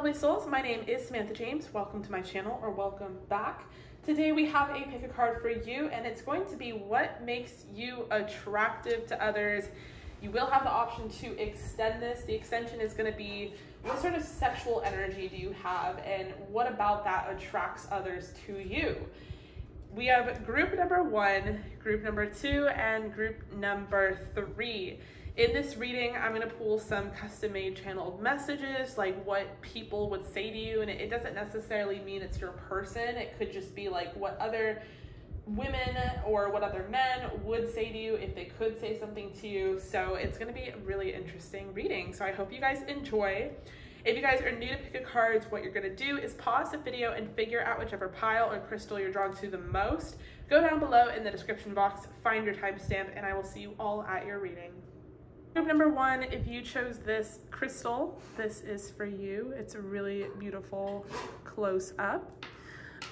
lovely souls, my name is Samantha James. Welcome to my channel, or welcome back. Today we have a pick a card for you, and it's going to be what makes you attractive to others. You will have the option to extend this. The extension is going to be what sort of sexual energy do you have, and what about that attracts others to you. We have group number 1, group number 2, and group number 3. In this reading, I'm going to pull some custom-made channeled messages, like what people would say to you, and it doesn't necessarily mean it's your person. It could just be like what other women or what other men would say to you if they could say something to you. So it's going to be a really interesting reading. So I hope you guys enjoy. If you guys are new to pick a cards, what you're going to do is pause the video and figure out whichever pile or crystal you're drawn to the most. Go down below in the description box, find your timestamp, and I will see you all at your reading. Group number 1, if you chose this crystal, this is for you. It's a really beautiful close up.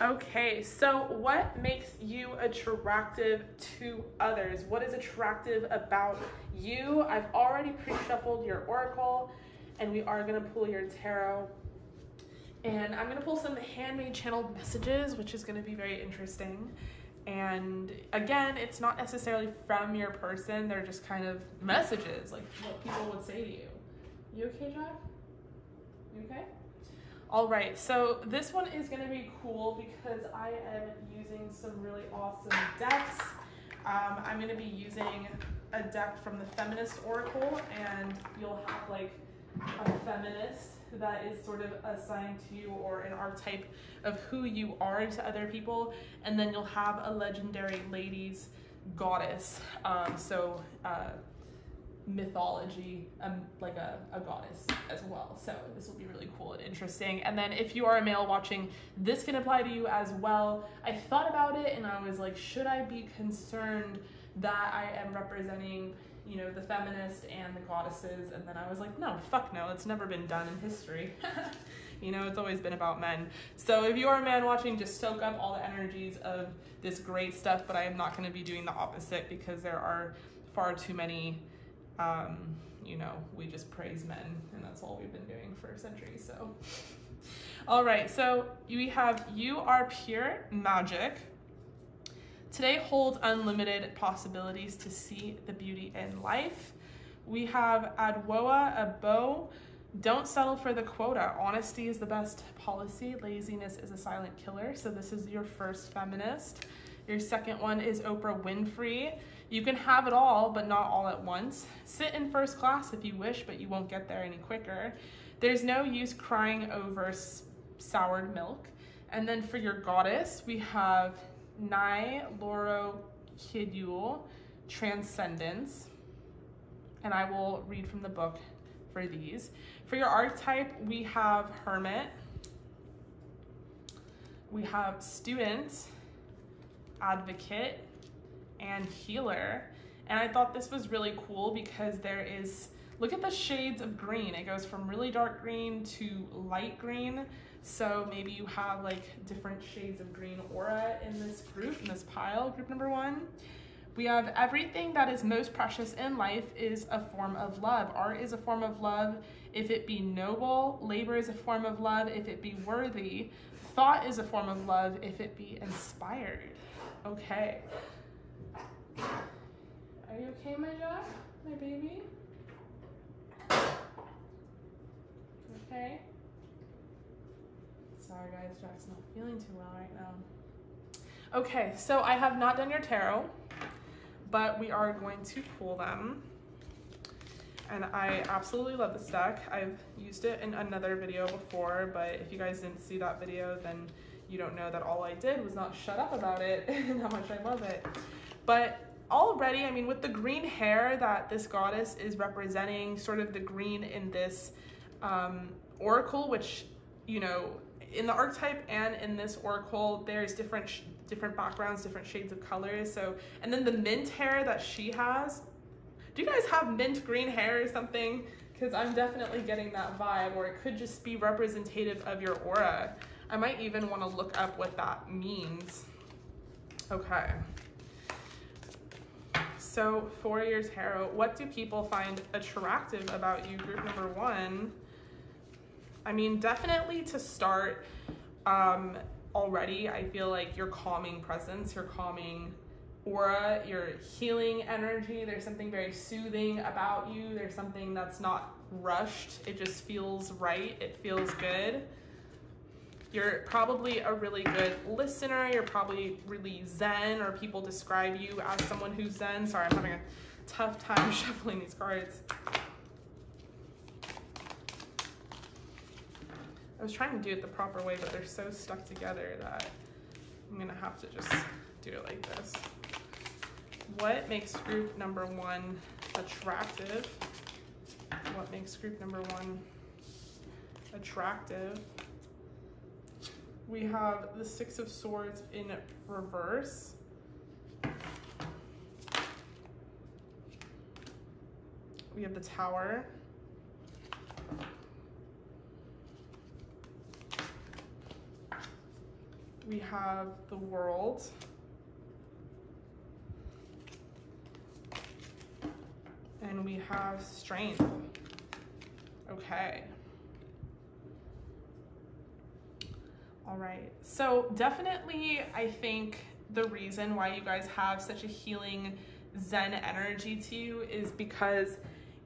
Okay, so what makes you attractive to others? What is attractive about you? I've already pre-shuffled your oracle, and we are going to pull your tarot. And I'm going to pull some handmade channeled messages, which is going to be very interesting. And again, it's not necessarily from your person. They're just kind of messages, like what people would say to you. You okay, Jack? You okay? All right, so this one is going to be cool because I am using some really awesome decks. I'm going to be using a deck from the Feminist Oracle, and you'll have like a feminist that is sort of assigned to you, or an archetype of who you are to other people, and then you'll have a legendary ladies goddess, mythology, like a goddess as well. So this will be really cool and interesting. And then if you are a male watching, this can apply to you as well. I thought about it and I was like, should I be concerned that I am representing, you know, the feminist and the goddesses? And then I was like, no, fuck no, it's never been done in history. You know, it's always been about men. So if you are a man watching, just soak up all the energies of this great stuff, but I am not going to be doing the opposite because there are far too many, you know, we just praise men, and that's all we've been doing for centuries. So, all right, so we have You Are Pure Magic. Today holds unlimited possibilities to see the beauty in life. We have Adwoa Abo. Don't settle for the quota. Honesty is the best policy. Laziness is a silent killer. So this is your first feminist. Your second one is Oprah Winfrey. You can have it all, but not all at once. Sit in first class if you wish, but you won't get there any quicker. There's no use crying over soured milk. And then for your goddess, we have Nai Loro Kidul, Transcendence. And I will read from the book for these. For your archetype, we have Hermit, we have Student, Advocate, and Healer. And I thought this was really cool because there is, look at the shades of green. It goes from really dark green to light green. So maybe you have like different shades of green aura in this group, in this pile, group number 1. We have everything that is most precious in life is a form of love. Art is a form of love if it be noble. Labor is a form of love if it be worthy. Thought is a form of love if it be inspired. Okay. Are you okay, my Jack? My baby? Okay. Sorry guys, Jack's not feeling too well right now. Okay, so I have not done your tarot, but we are going to pull them. And I absolutely love this deck. I've used it in another video before, but if you guys didn't see that video, then you don't know that all I did was not shut up about it and how much I love it. But already, I mean, with the green hair that this goddess is representing, sort of the green in this oracle, which, you know, in the archetype and in this oracle, there's different backgrounds, different shades of colors. So, and then the mint hair that she has. Do you guys have mint green hair or something? Because I'm definitely getting that vibe, or it could just be representative of your aura. I might even want to look up what that means. Okay. So for your tarot, what do people find attractive about you? Group number 1. I mean, definitely to start, already, I feel like your calming presence, your calming aura, your healing energy, there's something very soothing about you. There's something that's not rushed. It just feels right. It feels good. You're probably a really good listener. You're probably really zen, or people describe you as someone who's zen. Sorry, I'm having a tough time shuffling these cards. I was trying to do it the proper way, but they're so stuck together that I'm gonna have to just do it like this. What makes group number 1 attractive? What makes group number 1 attractive? We have the 6 of Swords in reverse. We have the Tower. We have the World. And we have Strength. Okay. All right. So definitely, I think the reason why you guys have such a healing Zen energy to you is because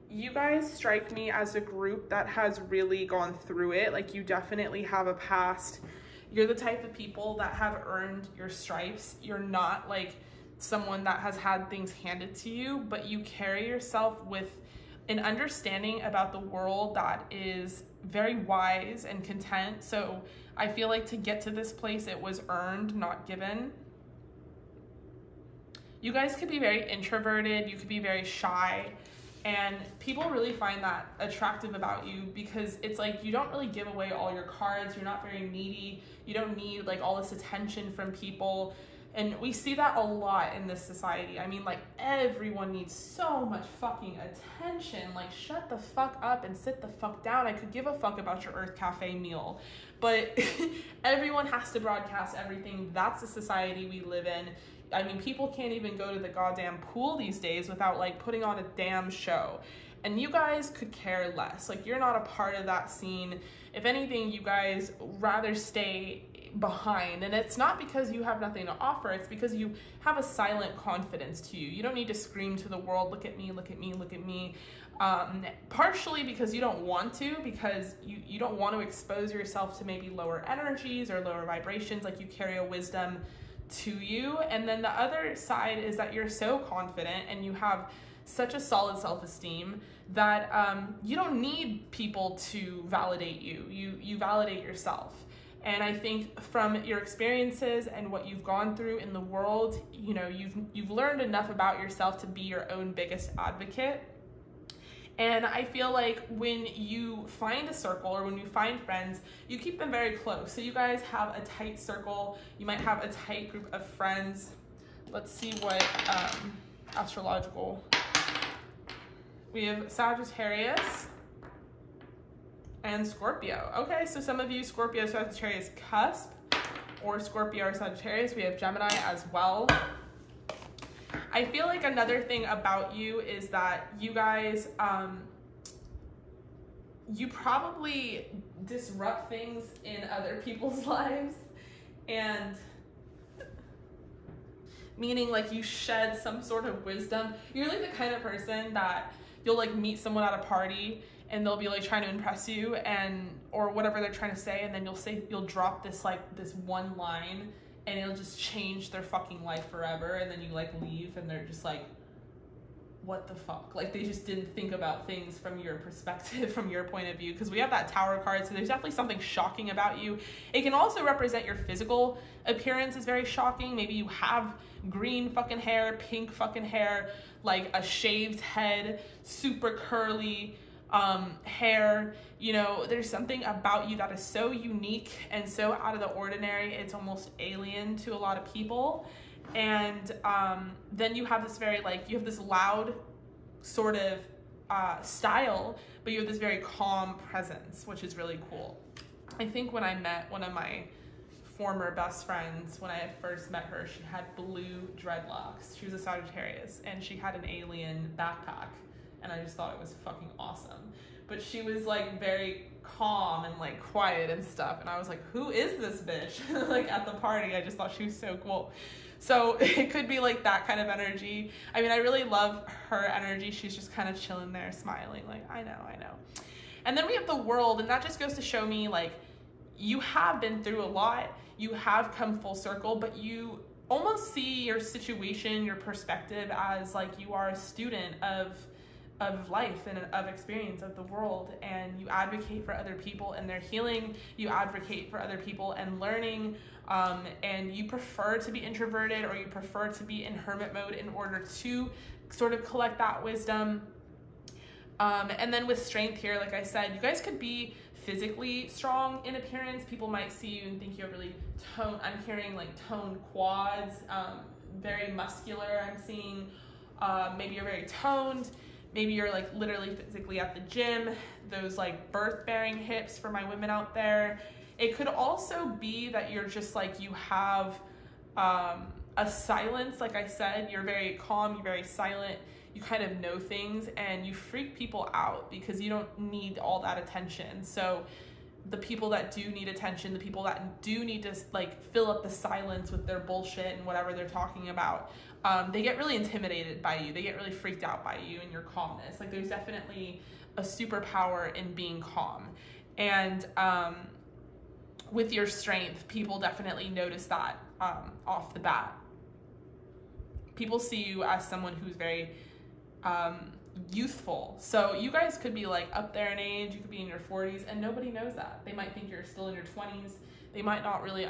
you guys strike me as a group that has really gone through it. Like, you definitely have a past. You're the type of people that have earned your stripes. You're not like someone that has had things handed to you, but you carry yourself with an understanding about the world that is very wise and content. So I feel like to get to this place, it was earned, not given. You guys could be very introverted. You could be very shy. And people really find that attractive about you because it's like you don't really give away all your cards. You're not very needy. You don't need like all this attention from people. And we see that a lot in this society. I mean, like, everyone needs so much fucking attention. Like, shut the fuck up and sit the fuck down. I could give a fuck about your Earth Cafe meal. But everyone has to broadcast everything. That's the society we live in. I mean, people can't even go to the goddamn pool these days without, like, putting on a damn show. And you guys could care less. Like, you're not a part of that scene. If anything, you guys rather stay behind. And it's not because you have nothing to offer. It's because you have a silent confidence to you. You don't need to scream to the world, look at me, look at me, look at me. Partially because you don't want to, because you don't want to expose yourself to maybe lower energies or lower vibrations. Like, you carry a wisdom to you. And then the other side is that you're so confident and you have such a solid self-esteem that you don't need people to validate you. You validate yourself. And I think from your experiences and what you've gone through in the world, you know, you've learned enough about yourself to be your own biggest advocate. And I feel like when you find a circle or when you find friends, you keep them very close. So you guys have a tight circle. You might have a tight group of friends. Let's see what astrological. We have Sagittarius and Scorpio. Okay, so some of you Scorpio, Sagittarius cusp, or Scorpio or Sagittarius. We have Gemini as well. I feel like another thing about you is that you guys, you probably disrupt things in other people's lives, and meaning like you shed some sort of wisdom. You're like the kind of person that you'll like meet someone at a party and they'll be like trying to impress you and or whatever they're trying to say, and then you'll drop this like this one line and it'll just change their fucking life forever, and then you like leave and they're just like, what the fuck? Like, they just didn't think about things from your perspective, from your point of view, because we have that Tower card, so there's definitely something shocking about you. It can also represent your physical appearance is very shocking. Maybe you have green fucking hair, pink fucking hair, like a shaved head, super curly hair. You know, there's something about you that is so unique and so out of the ordinary, it's almost alien to a lot of people. And then you have this very like, you have this loud sort of style, but you have this very calm presence, which is really cool. I think when I met one of my former best friends, when I had first met her, she had blue dreadlocks. She was a Sagittarius and she had an alien backpack, and I just thought it was fucking awesome. but she was like very calm and like quiet and stuff. And I was like, who is this bitch? Like at the party, I just thought she was so cool. So it could be like that kind of energy. I mean, I really love her energy. She's just kind of chilling there, smiling, like, I know. And then we have the World, and that just goes to show me, like, you have been through a lot. You have come full circle, but you almost see your situation, your perspective as like you are a student of life and of experience of the world, and you advocate for other people and their healing. You advocate for other people and learning, and you prefer to be introverted, or you prefer to be in hermit mode in order to sort of collect that wisdom. And then with strength here, like I said, you guys could be physically strong in appearance. People might see you and think you have really toned, I'm hearing like toned quads, very muscular. I'm seeing maybe you're very toned. Maybe you're like literally physically at the gym, those like birth bearing hips for my women out there. It could also be that you're just like, you have a silence. Like I said, you're very calm, you're very silent. You kind of know things, and you freak people out because you don't need all that attention. So the people that do need attention, the people that do need to like fill up the silence with their bullshit and whatever they're talking about, they get really intimidated by you. They get really freaked out by you and your calmness. Like there's definitely a superpower in being calm. And with your strength, people definitely notice that off the bat. People see you as someone who's very youthful. So you guys could be like up there in age, you could be in your 40s, and nobody knows that. They might think you're still in your 20s. They might not really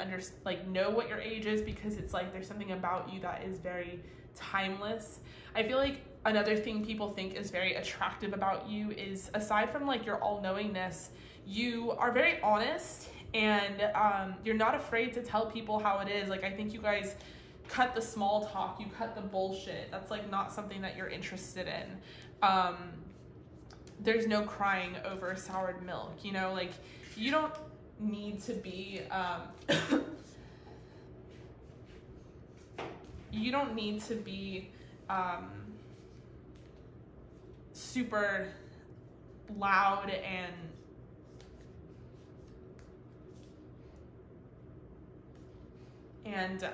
know what your age is, because it's like there's something about you that is very timeless. I feel like another thing people think is very attractive about you is, aside from like your all-knowingness, you are very honest, and you're not afraid to tell people how it is. Like I think you guys cut the small talk, you cut the bullshit. That's like not something that you're interested in. There's no crying over soured milk, you know, like you don't need to be, super loud and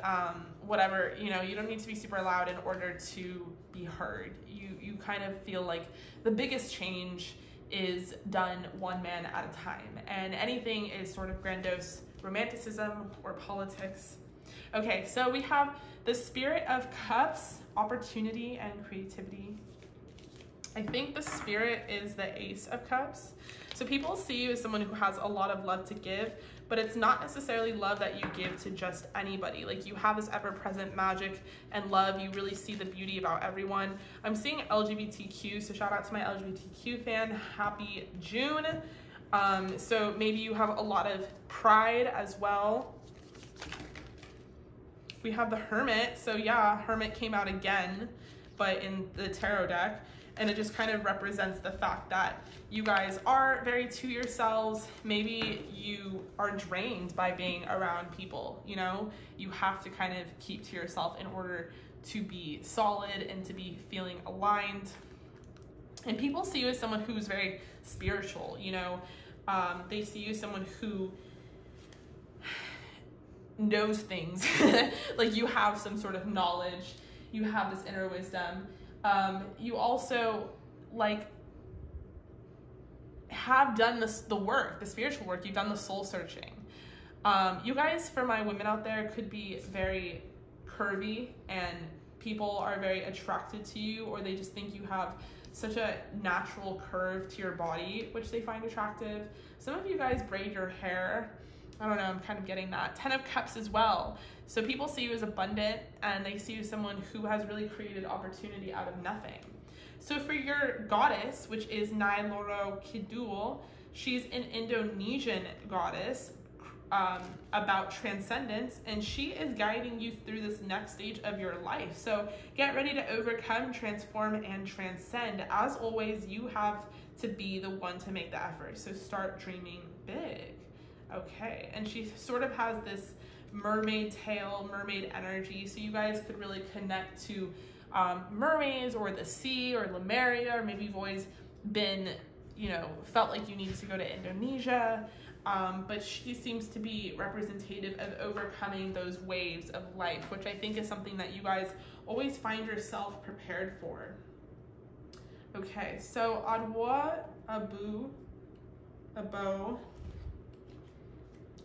whatever, you know, you don't need to be super loud in order to be heard. You kind of feel like the biggest change is done one man at a time, and anything is sort of grandiose romanticism or politics. Okay, so we have the Spirit of Cups, opportunity and creativity. I think the Spirit is the Ace of Cups. So people see you as someone who has a lot of love to give, but it's not necessarily love that you give to just anybody. Like you have this ever-present magic and love. You really see the beauty about everyone. I'm seeing LGBTQ, so shout out to my LGBTQ fan. Happy June. So maybe you have a lot of pride as well. We have the Hermit. So yeah, Hermit came out again, but in the tarot deck. And it just kind of represents the fact that you guys are very to yourselves. Maybe you are drained by being around people, you know? You have to kind of keep to yourself in order to be solid and to be feeling aligned. And people see you as someone who's very spiritual, you know? They see you as someone who knows things. Like you have some sort of knowledge. You have this inner wisdom. You also like have done the work, the spiritual work. You've done the soul searching. You guys, for my women out there, could be very curvy, and people are very attracted to you, or they just think you have such a natural curve to your body, which they find attractive. Some of you guys braid your hair. I don't know, I'm kind of getting that. 10 of Cups as well. So people see you as abundant, and they see you as someone who has really created opportunity out of nothing. So for your goddess, which is Nyai Loro Kidul, she's an Indonesian goddess about transcendence, and she is guiding you through this next stage of your life. So get ready to overcome, transform, and transcend. As always, you have to be the one to make the effort. So start dreaming big. Okay, and she sort of has this mermaid tail, mermaid energy, so you guys could really connect to mermaids or the sea or Lemuria, or maybe you've always been, you know, felt like you needed to go to Indonesia. But she seems to be representative of overcoming those waves of life, which I think is something that you guys always find yourself prepared for. Okay, so Adwoa Abo,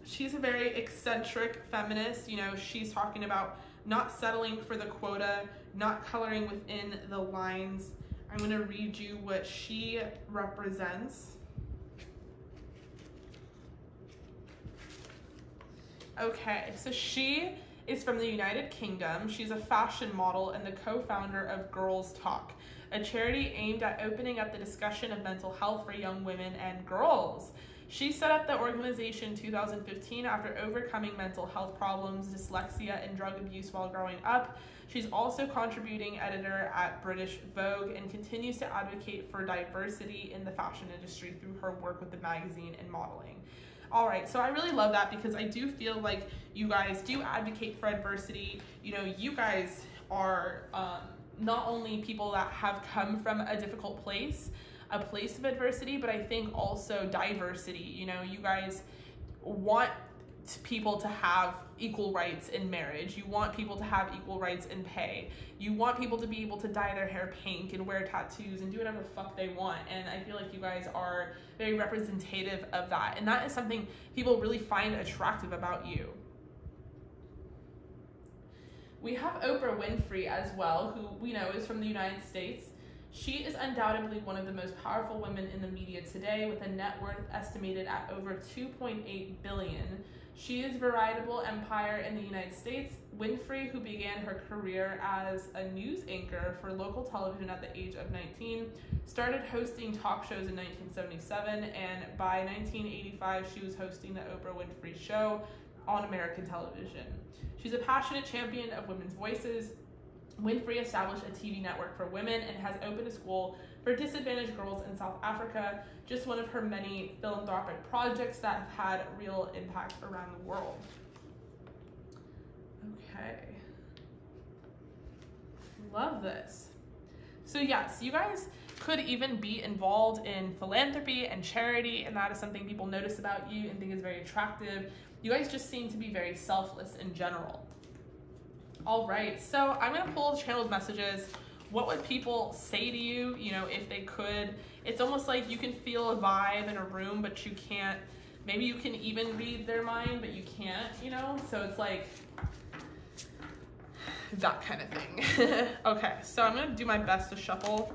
she's a very eccentric feminist. You know, she's talking about not settling for the quota, not coloring within the lines. I'm going to read you what she represents. Okay, so she is from the United Kingdom. She's a fashion model and the co-founder of Girls Talk, a charity aimed at opening up the discussion of mental health for young women and girls. She set up the organization in 2015 after overcoming mental health problems, dyslexia, and drug abuse while growing up. She's also contributing editor at British Vogue and continues to advocate for diversity in the fashion industry through her work with the magazine and modeling. All right, so I really love that because I do feel like you guys do advocate for adversity. You know, you guys are not only people that have come from a difficult place, a place of adversity, but I think also diversity. You know, you guys want people to have equal rights in marriage. You want people to have equal rights in pay. You want people to be able to dye their hair pink and wear tattoos and do whatever the fuck they want. And I feel like you guys are very representative of that. And that is something people really find attractive about you. We have Oprah Winfrey as well, who we know is from the United States. She is undoubtedly one of the most powerful women in the media today, with a net worth estimated at over $2.8 billion. She is a veritable empire in the United States. Winfrey, who began her career as a news anchor for local television at the age of 19, started hosting talk shows in 1977, and by 1985, she was hosting the Oprah Winfrey Show on American television. She's a passionate champion of women's voices. Winfrey established a TV network for women and has opened a school for disadvantaged girls in South Africa, just one of her many philanthropic projects that have had real impact around the world. Okay. Love this. So yes, you guys could even be involved in philanthropy and charity, and that is something people notice about you and think is very attractive. You guys just seem to be very selfless in general. All right, so I'm gonna pull the channel's messages. What would people say to you, you know, if they could? It's almost like you can feel a vibe in a room, but you can't. Maybe you can even read their mind, but you can't, you know? So it's like that kind of thing. Okay, so I'm gonna do my best to shuffle,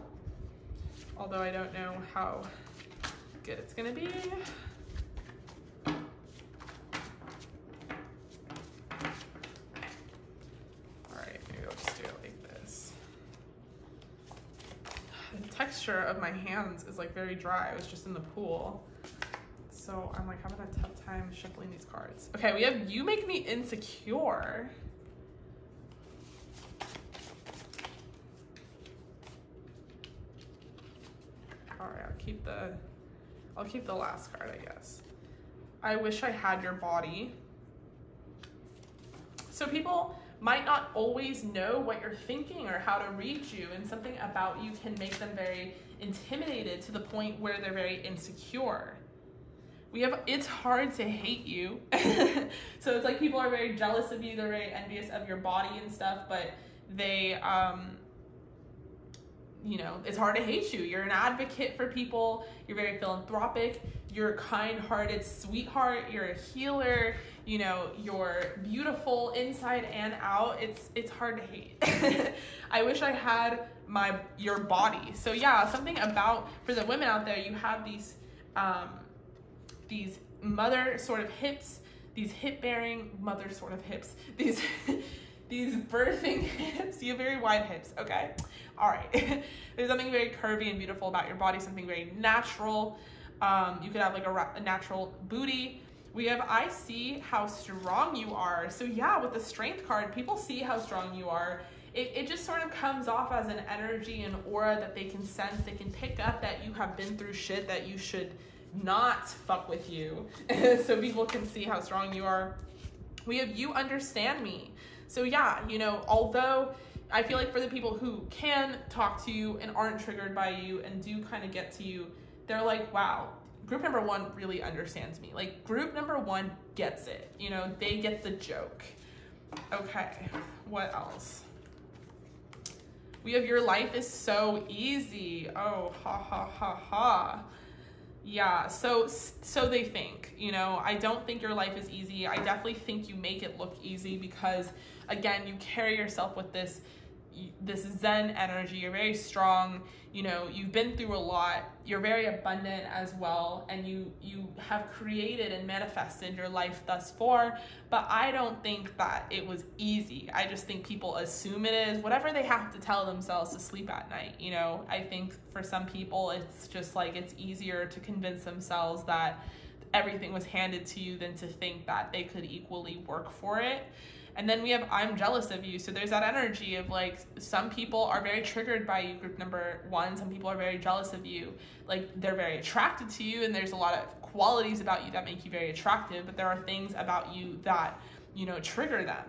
although I don't know how good it's gonna be. Texture of my hands is like very dry. I was just in the pool, so I'm like having a tough time shuffling these cards. Okay, we have You Make Me Insecure. All right, I'll keep the last card, I guess. I Wish I Had Your Body. So people might not always know what you're thinking or how to read you, and something about you can make them very intimidated to the point where they're very insecure. We have It's Hard to Hate You. So it's like people are very jealous of you, they're very envious of your body and stuff, but they, you know, it's hard to hate you. You're an advocate for people, you're very philanthropic, you're a kind-hearted sweetheart, you're a healer, you know, you're beautiful inside and out. It's hard to hate. I wish I had your body. So yeah, something about, for the women out there, you have these mother sort of hips, these hip-bearing mother sort of hips, these birthing hips. You have very wide hips, okay? All right. There's something very curvy and beautiful about your body, something very natural. You could have like a natural booty. We have I See How Strong You Are. So yeah, with the Strength card, people see how strong you are. It just sort of comes off as an energy and aura that they can sense. They can pick up that you have been through shit that you should not fuck with you. So people can see how strong you are. We have You Understand Me. So yeah, you know, although I feel like for the people who can talk to you and aren't triggered by you and do kind of get to you, they're like, wow, group number one really understands me. Like group number one gets it, you know, they get the joke. Okay, what else? We have your life is so easy. Oh, ha, ha, ha, ha. Yeah, so they think, you know, I don't think your life is easy. I definitely think you make it look easy because, again, you carry yourself with this Zen energy. You're very strong, you know, you've been through a lot, you're very abundant as well, and you have created and manifested your life thus far. But I don't think that it was easy. I just think people assume it is, whatever they have to tell themselves to sleep at night, you know. I think for some people it's just like it's easier to convince themselves that everything was handed to you than to think that they could equally work for it. And then we have, I'm jealous of you. So there's that energy of like, some people are very triggered by you, group number one. Some people are very jealous of you. Like they're very attracted to you, and there's a lot of qualities about you that make you very attractive, but there are things about you that, you know, trigger them.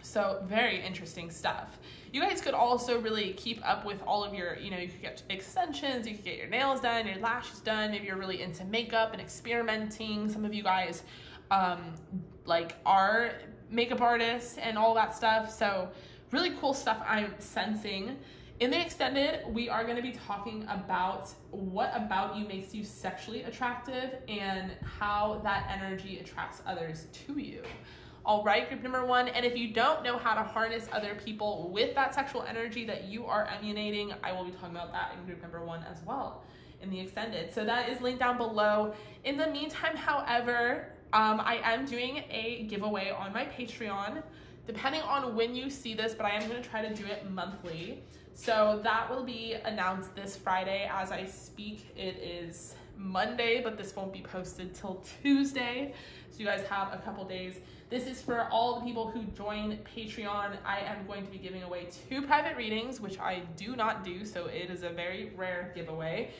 So very interesting stuff. You guys could also really keep up with all of your, you know, you could get extensions, you could get your nails done, your lashes done. Maybe you're really into makeup and experimenting. Some of you guys like are makeup artists and all that stuff. So really cool stuff I'm sensing. In the extended, we are going to be talking about what about you makes you sexually attractive and how that energy attracts others to you. All right, group number one. And if you don't know how to harness other people with that sexual energy that you are emanating, I will be talking about that in group number one as well in the extended. So that is linked down below. In the meantime, however, I am doing a giveaway on my Patreon, depending on when you see this, but I am going to try to do it monthly. So that will be announced this Friday as I speak. It is Monday, but this won't be posted till Tuesday. So you guys have a couple days. This is for all the people who join Patreon. I am going to be giving away 2 private readings, which I do not do. So it is a very rare giveaway.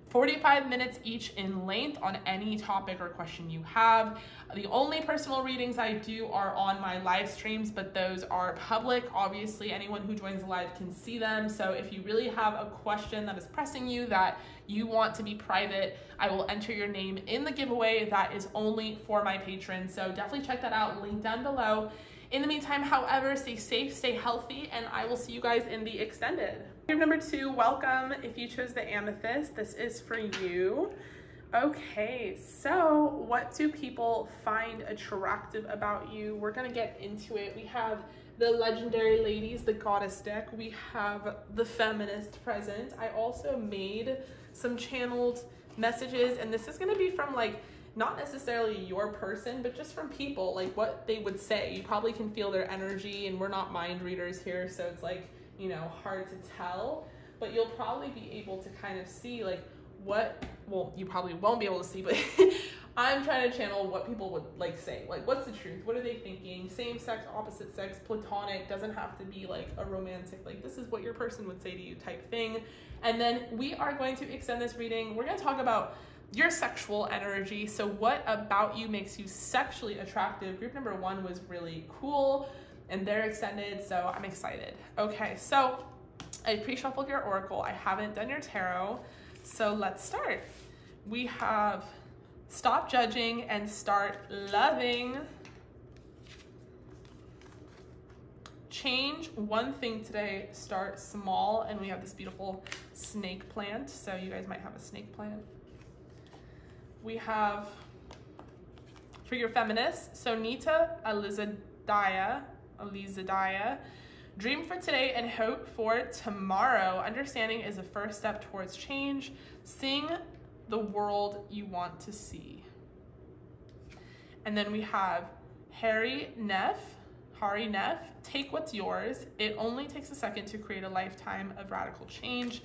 45 minutes each in length on any topic or question you have. The only personal readings I do are on my live streams, but those are public. Obviously, anyone who joins live can see them. So if you really have a question that is pressing you that you want to be private, I will enter your name in the giveaway. That is only for my patrons. So definitely check that out, link down below. In the meantime, however, stay safe, stay healthy, and I will see you guys in the extended. Group number 2, welcome. If you chose the amethyst, this is for you. Okay, so what do people find attractive about you? We're gonna get into it. We have the legendary ladies, the goddess deck. We have the feminist present. I also made some channeled messages, and this is gonna be from like, not necessarily your person, but just from people, like what they would say. You probably can feel their energy, and we're not mind readers here, so it's like, you know, hard to tell, but you'll probably be able to kind of see like what, well, you probably won't be able to see, but I'm trying to channel what people would like say, like what's the truth, what are they thinking, same sex, opposite sex, platonic, doesn't have to be like a romantic, like this is what your person would say to you type thing. And then we are going to extend this reading. We're going to talk about your sexual energy. So what about you makes you sexually attractive? Group number 1 was really cool and they're extended, so I'm excited. Okay, so I pre-shuffled your oracle. I haven't done your tarot, so let's start. We have stop judging and start loving. Change one thing today, start small, and we have this beautiful snake plant, so you guys might have a snake plant. We have, for your feminists, so Nita Elizadiah, dream for today and hope for tomorrow. Understanding is the first step towards change. Sing the world you want to see. And then we have Hari Neff, take what's yours. It only takes a second to create a lifetime of radical change.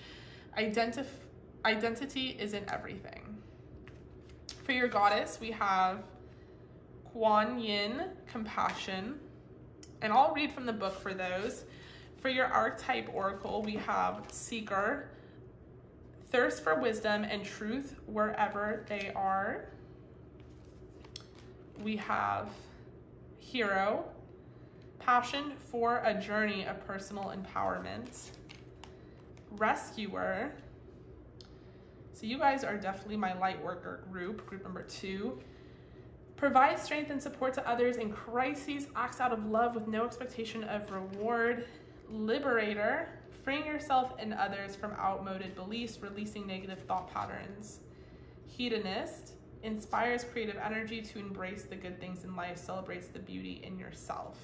Identity isn't everything. For your goddess, we have Kuan Yin, compassion. And I'll read from the book for those. For your archetype oracle, we have seeker, thirst for wisdom and truth wherever they are. We have hero, passion for a journey of personal empowerment. Rescuer, So you guys are definitely my light worker group number 2. Provide strength and support to others in crises, acts out of love with no expectation of reward. Liberator, freeing yourself and others from outmoded beliefs, releasing negative thought patterns. Hedonist, inspires creative energy to embrace the good things in life, celebrates the beauty in yourself.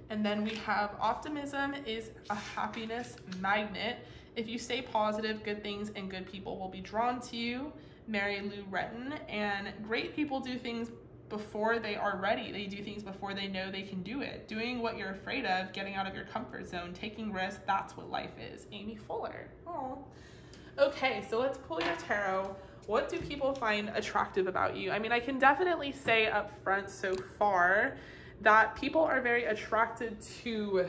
And then we have optimism is a happiness magnet. If you stay positive, good things and good people will be drawn to you. Mary Lou Retton. And great people do things before they are ready. They do things before they know they can do it. Doing what you're afraid of, getting out of your comfort zone, taking risks, that's what life is. Amy Fuller. Oh. Okay, so let's pull your tarot. What do people find attractive about you? I mean, I can definitely say up front so far that people are very attracted to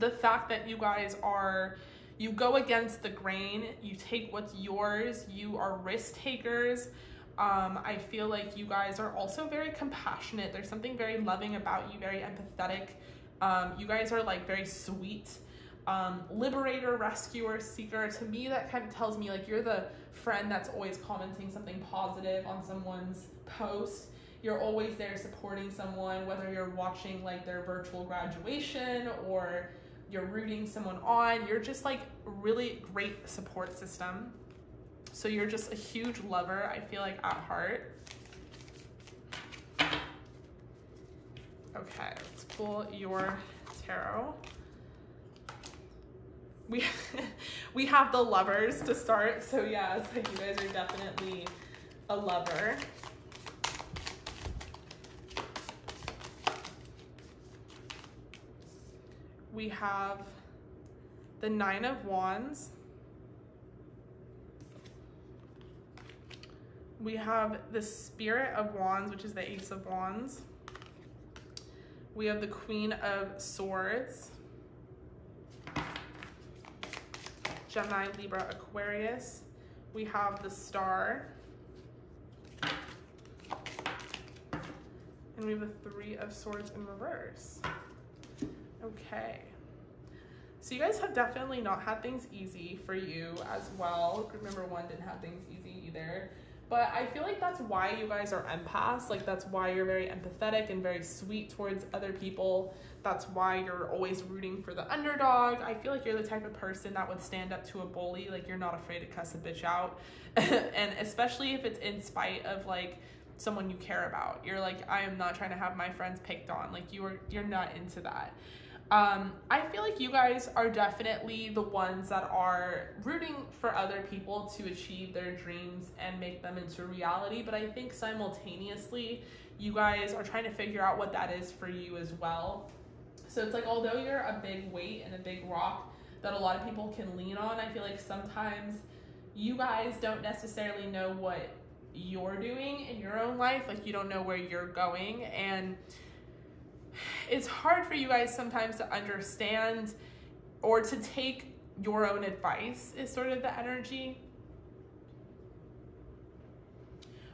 the fact that you guys are, you go against the grain, you take what's yours, you are risk takers. I feel like you guys are also very compassionate. There's something very loving about you, very empathetic. You guys are like very sweet. Liberator, rescuer, seeker. To me, that kind of tells me like you're the friend that's always commenting something positive on someone's post. You're always there supporting someone, whether you're watching like their virtual graduation or you're rooting someone on. You're just like really great support system. So you're just a huge lover, I feel like, at heart. Okay, let's pull your tarot. We have the lovers to start. So yeah, it's like you guys are definitely a lover. We have the 9 of Wands. We have the Spirit of Wands, which is the Ace of Wands. We have the Queen of Swords. Gemini, Libra, Aquarius. We have the Star. And we have the 3 of Swords in reverse. Okay. So you guys have definitely not had things easy for you as well. Remember, 1 didn't have things easy either. But I feel like that's why you guys are empaths. Like that's why you're very empathetic and very sweet towards other people. That's why you're always rooting for the underdog. I feel like you're the type of person that would stand up to a bully. Like you're not afraid to cuss a bitch out. And especially if it's in spite of like someone you care about. You're like, I am not trying to have my friends picked on. Like you're not into that. I feel like you guys are definitely the ones that are rooting for other people to achieve their dreams and make them into reality. But I think simultaneously, you guys are trying to figure out what that is for you as well. So it's like, although you're a big weight and a big rock that a lot of people can lean on, I feel like sometimes you guys don't necessarily know what you're doing in your own life. Like you don't know where you're going, and it's hard for you guys sometimes to understand or to take your own advice is sort of the energy.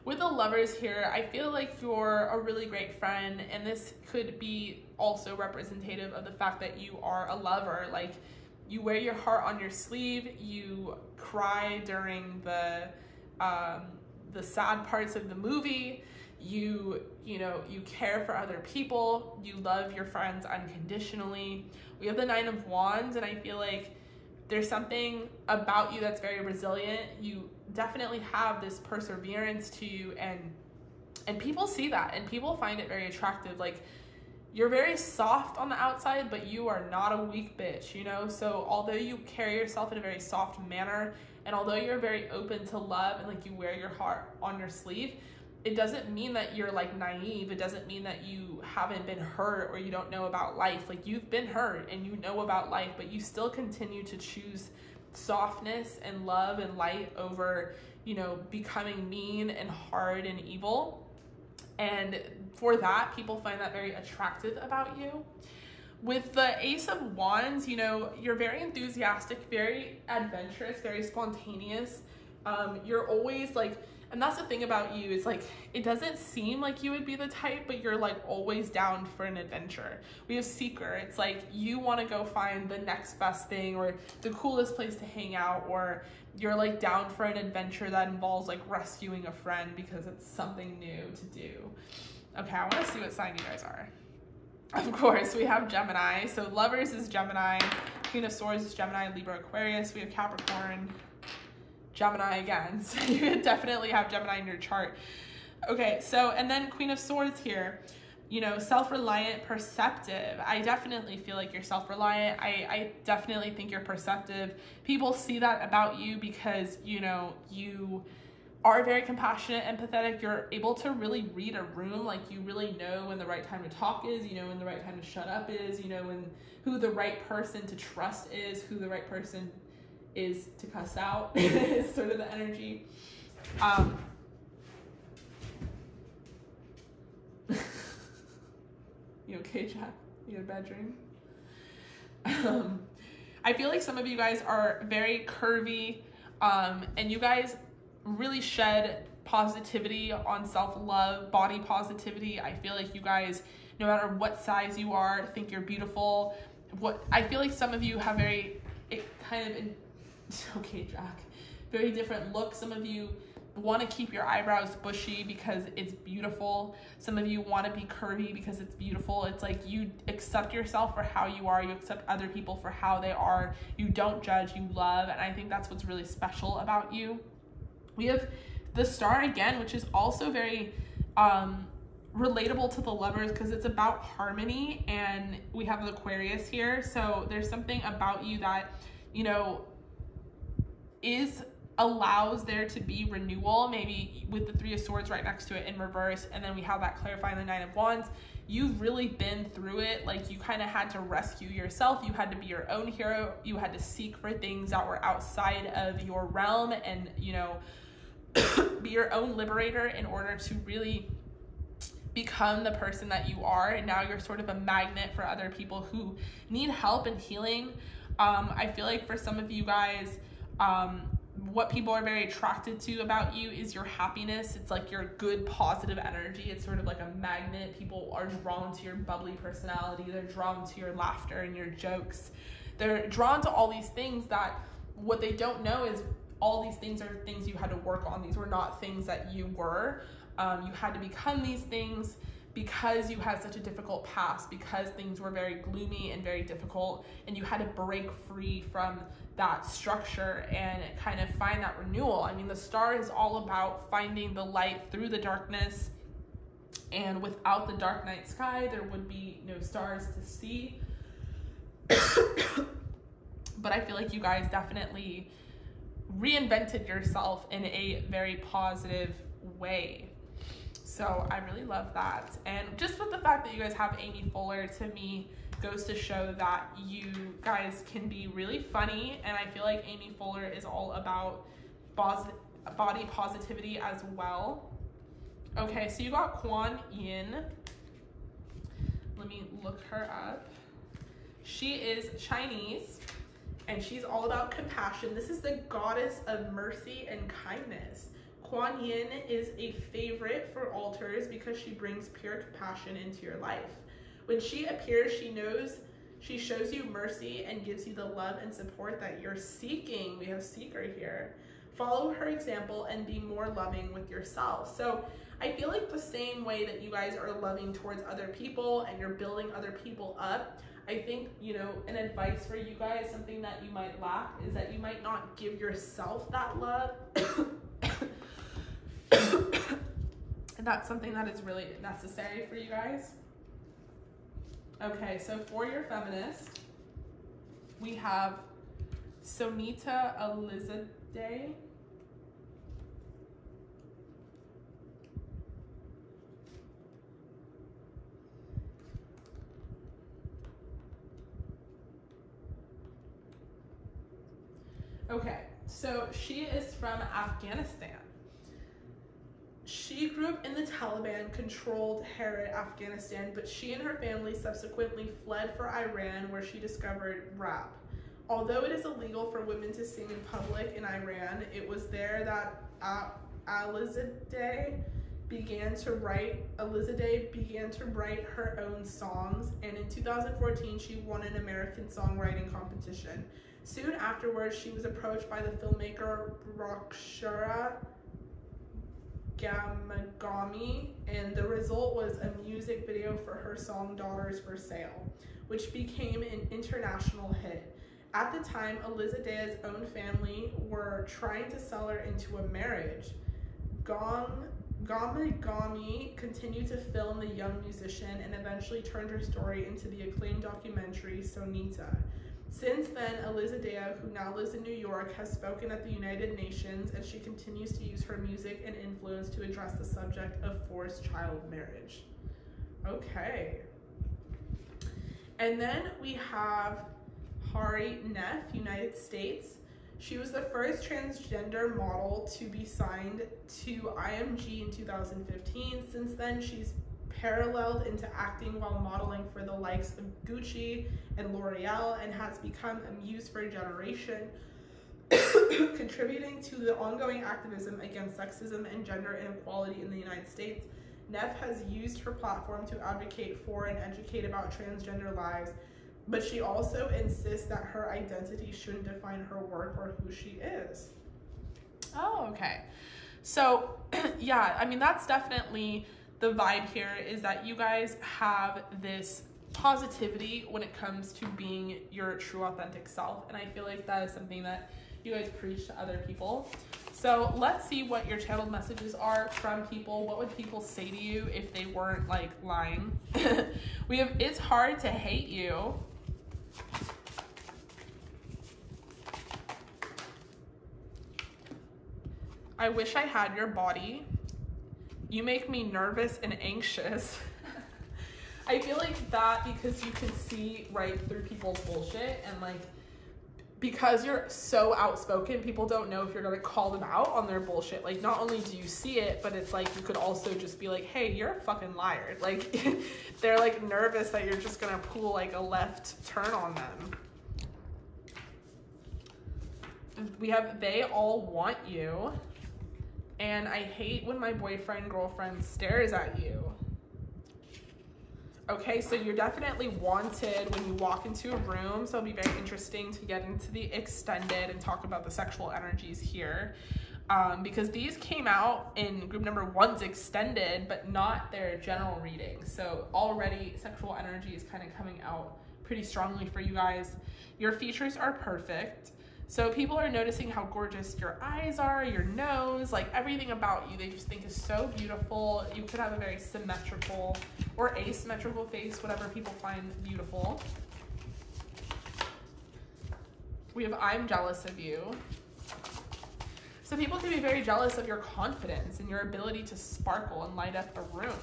With the lovers here, I feel like you're a really great friend, and this could be also representative of the fact that you are a lover. Like you wear your heart on your sleeve, you cry during the sad parts of the movie. You care for other people. You love your friends unconditionally. We have the 9 of Wands, and I feel like there's something about you that's very resilient. You definitely have this perseverance to you, and people see that, and people find it very attractive. Like you're very soft on the outside, but you are not a weak bitch, you know? So although you carry yourself in a very soft manner, and although you're very open to love and like you wear your heart on your sleeve, it doesn't mean that you're like naive. It doesn't mean that you haven't been hurt or you don't know about life. Like you've been hurt and you know about life, but you still continue to choose softness and love and light over, becoming mean and hard and evil. And for that, people find that very attractive about you. With the Ace of Wands, you're very enthusiastic, very adventurous, very spontaneous. You're always like, And that's the thing about you, is like, it doesn't seem like you would be the type, but you're like always down for an adventure. We have seeker. It's like you want to go find the next best thing or the coolest place to hang out, or you're like down for an adventure that involves like rescuing a friend because it's something new to do. Okay, I want to see what sign you guys are. Of course, we have Gemini. So Lovers is Gemini, Queen of Swords is Gemini, Libra, Aquarius. We have Capricorn, Gemini again. So you definitely have Gemini in your chart. Okay, so, and then Queen of Swords here, you know, self-reliant, perceptive. I definitely feel like you're self-reliant. I definitely think you're perceptive. People see that about you because, you know, you are very compassionate, empathetic. You're able to really read a room. Like, you really know when the right time to talk is, you know when the right time to shut up is, you know who the right person to trust is, who the right person is to cuss out is sort of the energy. You okay, Jack? You had a bad dream? I feel like some of you guys are very curvy, and you guys really shed positivity on self-love, body positivity. I feel like you guys, no matter what size you are, think you're beautiful. I feel like some of you have very very different looks. Some of you want to keep your eyebrows bushy because it's beautiful. Some of you want to be curvy because it's beautiful. It's like you accept yourself for how you are. You accept other people for how they are. You don't judge, you love. And I think that's what's really special about you. We have the Star again, which is also very relatable to the Lovers because it's about harmony. And we have the Aquarius here. So there's something about you that, you know, allows there to be renewal, maybe with the Three of Swords right next to it in reverse, and then we have that clarifying the Nine of Wands. You've really been through it. Like, you kind of had to rescue yourself. You had to be your own hero. You had to seek for things that were outside of your realm and, you know, be your own liberator in order to really become the person that you are. And now you're sort of a magnet for other people who need help and healing. I feel like for some of you guys, what people are very attracted to about you is your happiness. It's like your good, positive energy. It's sort of like a magnet. People are drawn to your bubbly personality. They're drawn to your laughter and your jokes. They're drawn to all these things that what they don't know is all these things are things you had to work on. These were not things that you were. You had to become these things because you had such a difficult past, because things were very gloomy and very difficult, and you had to break free from that structure and kind of find that renewal. I mean, the Star is all about finding the light through the darkness, and without the dark night sky, there would be no stars to see. But I feel like you guys definitely reinvented yourself in a very positive way. So I really love that. And just with the fact that you guys have Amy Poehler, to me, goes to show that you guys can be really funny. And I feel like Amy Poehler is all about body positivity as well. Okay, so you got Kuan Yin. Let me look her up. She is Chinese, and she's all about compassion. This is the goddess of mercy and kindness. Kuan Yin is a favorite for altars because she brings pure compassion into your life. When she appears, she shows you mercy and gives you the love and support that you're seeking. We have seeker here. Follow her example and be more loving with yourself. So I feel like the same way that you guys are loving towards other people and you're building other people up, I think, you know, an advice for you guys, something that you might lack, is that you might not give yourself that love. And that's something that is really necessary for you guys. Okay, so for your feminist, we have Sonita Elizadeh. Okay, so she is from Afghanistan. She grew up in the Taliban-controlled Herat, Afghanistan, but she and her family subsequently fled for Iran, where she discovered rap. Although it is illegal for women to sing in public in Iran, it was there that Elizadeh began to write her own songs, and in 2014 she won an American songwriting competition. Soon afterwards, she was approached by the filmmaker Rakshara Gamagami, and the result was a music video for her song Daughters for Sale, which became an international hit. At the time, Elizadeh's own family were trying to sell her into a marriage. Gamagami continued to film the young musician and eventually turned her story into the acclaimed documentary Sonita. Since then, Elizadeh, who now lives in New York, has spoken at the United Nations, and she continues to use her music and influence to address the subject of forced child marriage. Okay. And then we have Hari Nef, United States. She was the first transgender model to be signed to IMG in 2015. Since then, she's paralleled into acting while modeling for the likes of Gucci and L'Oreal, and has become a muse for a generation, contributing to the ongoing activism against sexism and gender inequality in the United States. Nef has used her platform to advocate for and educate about transgender lives, but she also insists that her identity shouldn't define her work or who she is. Oh, okay. So, yeah, I mean, that's definitely the vibe here, is that you guys have this positivity when it comes to being your true authentic self, and I feel like that is something that you guys preach to other people. So let's see what your channeled messages are from people. What would people say to you if they weren't like lying? We have, it's hard to hate you. I wish I had your body. You make me nervous and anxious. I feel like that because you can see right through people's bullshit, and like, because you're so outspoken, people don't know if you're gonna call them out on their bullshit. Like, not only do you see it, but it's like you could also just be like, hey, you're a fucking liar. Like, they're like nervous that you're just gonna pull like a left turn on them. We have they all want you. And I hate when my boyfriend, girlfriend stares at you. Okay, so you're definitely wanted when you walk into a room. So it'll be very interesting to get into the extended and talk about the sexual energies here. Because these came out in group number 1's extended, but not their general reading. So already sexual energy is kind of coming out pretty strongly for you guys. Your features are perfect. So people are noticing how gorgeous your eyes are, your nose, like everything about you, they just think is so beautiful. You could have a very symmetrical or asymmetrical face, whatever people find beautiful. We have I'm jealous of you. So people can be very jealous of your confidence and your ability to sparkle and light up a room.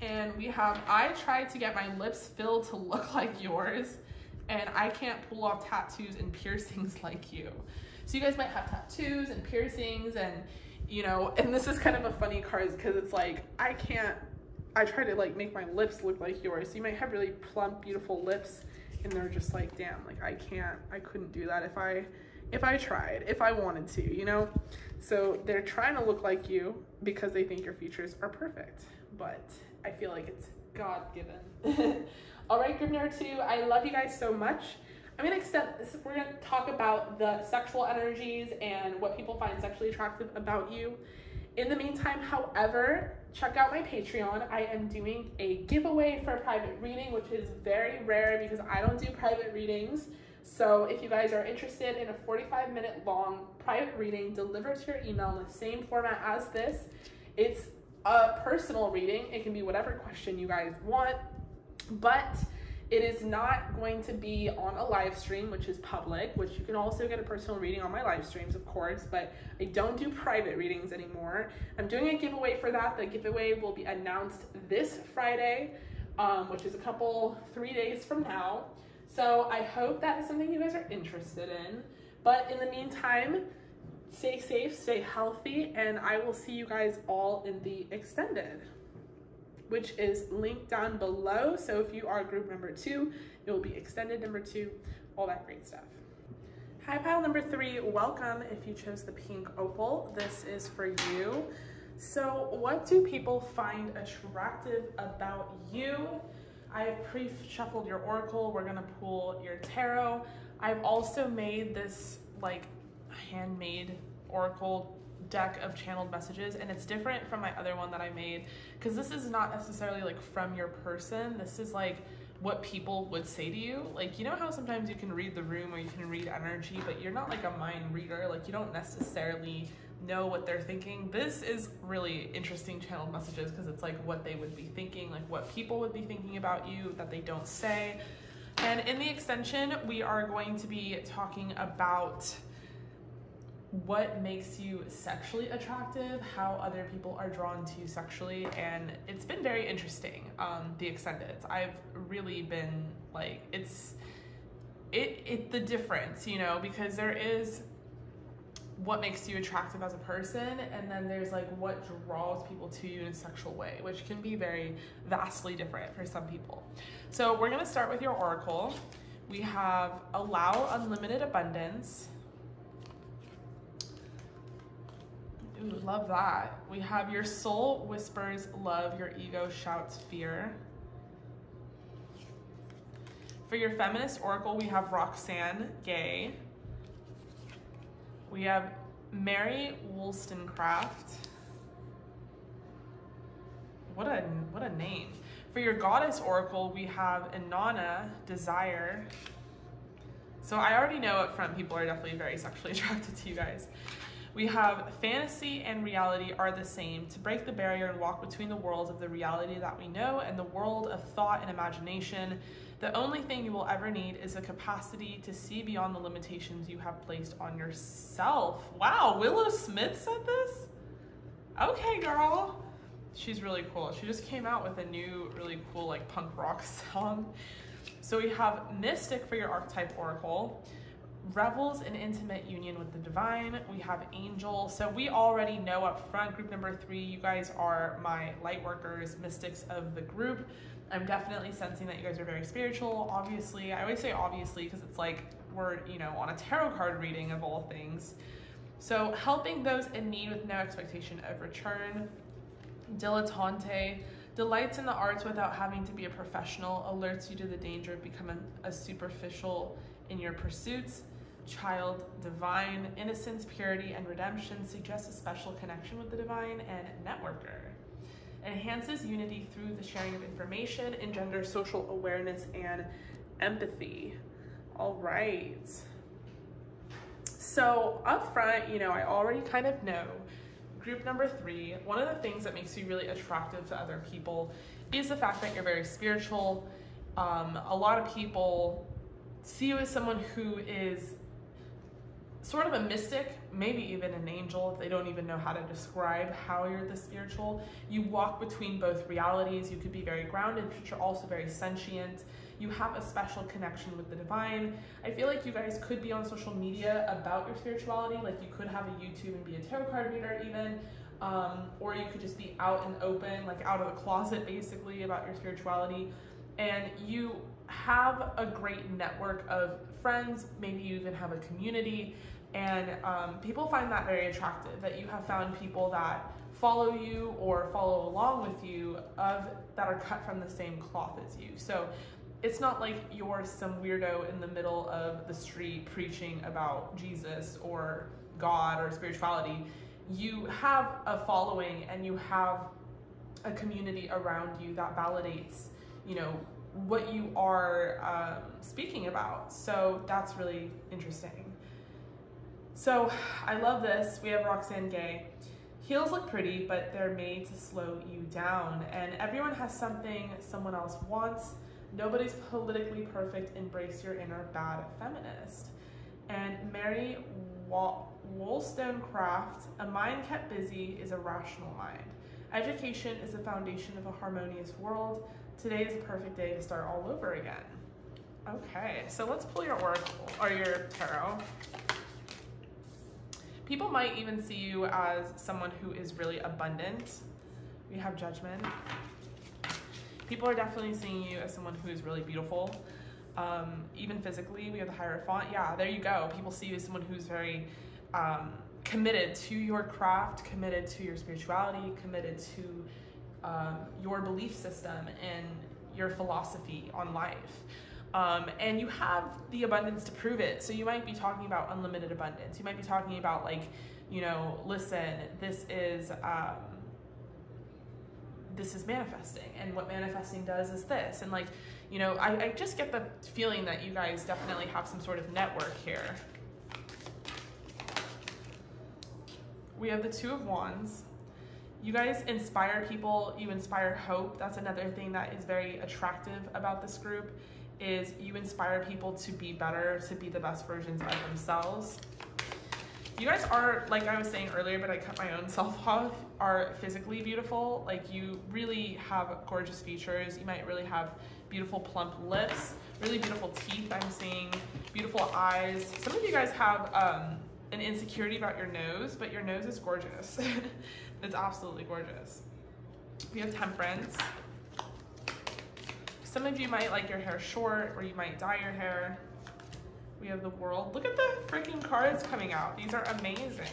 And we have I tried to get my lips filled to look like yours, and I can't pull off tattoos and piercings like you. So you guys might have tattoos and piercings, and you know, and this is kind of a funny card because it's like, I try to like make my lips look like yours. So you might have really plump, beautiful lips, and they're just like, damn, like I couldn't do that if I tried, if I wanted to, you know? So they're trying to look like you because they think your features are perfect, but I feel like it's God-given. All right, group number 2, I love you guys so much. I'm gonna extend this. We're gonna talk about the sexual energies and what people find sexually attractive about you. In the meantime, however, check out my Patreon. I am doing a giveaway for a private reading, which is very rare because I don't do private readings. So if you guys are interested in a 45-minute long private reading delivered to your email in the same format as this, it's a personal reading. It can be whatever question you guys want, but it is not going to be on a live stream, which is public, which you can also get a personal reading on my live streams, of course, but I don't do private readings anymore. I'm doing a giveaway for that. The giveaway will be announced this Friday, which is 3 days from now. So I hope that is something you guys are interested in. But in the meantime, stay safe, stay healthy, and I will see you guys all in the extended, which is linked down below. So if you are group number 2, it will be extended number 2, all that great stuff. Hi, pile number 3. Welcome. If you chose the pink opal, this is for you. So what do people find attractive about you? I've pre-shuffled your oracle. We're gonna pull your tarot. I've also made this like handmade oracle deck of channeled messages, and it's different from my other one that I made because this is not necessarily like from your person. This is like what people would say to you. Like, you know how sometimes you can read the room or you can read energy, but you're not like a mind reader. Like, you don't necessarily know what they're thinking. This is really interesting channeled messages because it's like what they would be thinking, like what people would be thinking about you that they don't say. And in the extension, we are going to be talking about what makes you sexually attractive, how other people are drawn to you sexually, and it's been very interesting, the extended. I've really been like, it's the difference, you know, because there is what makes you attractive as a person, and then there's like what draws people to you in a sexual way, which can be very vastly different for some people. So we're gonna start with your oracle. We have allow unlimited abundance. Ooh, love that. We have your soul whispers love, your ego shouts fear. For your feminist oracle, we have Roxanne Gay. We have Mary Wollstonecraft. What a name. For your goddess oracle, we have Inanna Desire. So I already know up front people are definitely very sexually attracted to you guys. We have fantasy and reality are the same. To break the barrier and walk between the worlds of the reality that we know and the world of thought and imagination. The only thing you will ever need is a capacity to see beyond the limitations you have placed on yourself. Wow, Willow Smith said this? Okay, girl. She's really cool. She just came out with a new really cool like punk rock song. So we have Mystic for your archetype oracle. Revels in intimate union with the divine. We have Angel. So we already know up front, group number 3, you guys are my light workers, mystics of the group. I'm definitely sensing that you guys are very spiritual. Obviously, I always say obviously because it's like we're, you know, on a tarot card reading of all things. So helping those in need with no expectation of return. Dilettante, delights in the arts without having to be a professional, alerts you to the danger of becoming a superficial in your pursuits. Child divine, innocence, purity, and redemption, suggests a special connection with the divine. And networker, enhances unity through the sharing of information, engenders social awareness and empathy. All right. So up front, you know, I already kind of know group number 3, one of the things that makes you really attractive to other people is the fact that you're very spiritual. A lot of people see you as someone who is sort of a mystic, maybe even an angel if they don't even know how to describe how you're the spiritual. You walk between both realities. You could be very grounded, but you're also very sentient. You have a special connection with the divine. I feel like you guys could be on social media about your spirituality. Like you could have a YouTube and be a tarot card reader even, or you could just be out and open, like out of the closet basically about your spirituality. And you have a great network of friends, maybe you even have a community, and people find that very attractive, that you have found people that follow you or follow along with you that are cut from the same cloth as you. So it's not like you're some weirdo in the middle of the street preaching about Jesus or God or spirituality. You have a following and you have a community around you that validates, you know, what you are speaking about. So that's really interesting. So I love this. We have Roxanne Gay. Heels look pretty, but they're made to slow you down. And everyone has something someone else wants. Nobody's politically perfect. Embrace your inner bad feminist. And Mary Wollstonecraft, a mind kept busy is a rational mind. Education is the foundation of a harmonious world. Today is a perfect day to start all over again. Okay, so let's pull your oracle or your tarot. People might even see you as someone who is really abundant. We have Judgment. People are definitely seeing you as someone who is really beautiful. Even physically, we have the Hierophant. Yeah, there you go. People see you as someone who's very committed to your craft, committed to your spirituality, committed to your belief system and your philosophy on life. And you have the abundance to prove it. So you might be talking about unlimited abundance. You might be talking about like, you know, listen, this is manifesting, and what manifesting does is this. And like, you know, I just get the feeling that you guys definitely have some sort of network here. We have the Two of Wands. You guys inspire people, you inspire hope. That's another thing that is very attractive about this group, is you inspire people to be better, to be the best versions of themselves. You guys are, like I was saying earlier, but I cut my own self off, are physically beautiful. Like, you really have gorgeous features. You might really have beautiful plump lips, really beautiful teeth I'm seeing, beautiful eyes. Some of you guys have an insecurity about your nose, but your nose is gorgeous. It's absolutely gorgeous. We have Temperance. Some of you might like your hair short, or you might dye your hair. We have the World. Look at the freaking cards coming out. These are amazing.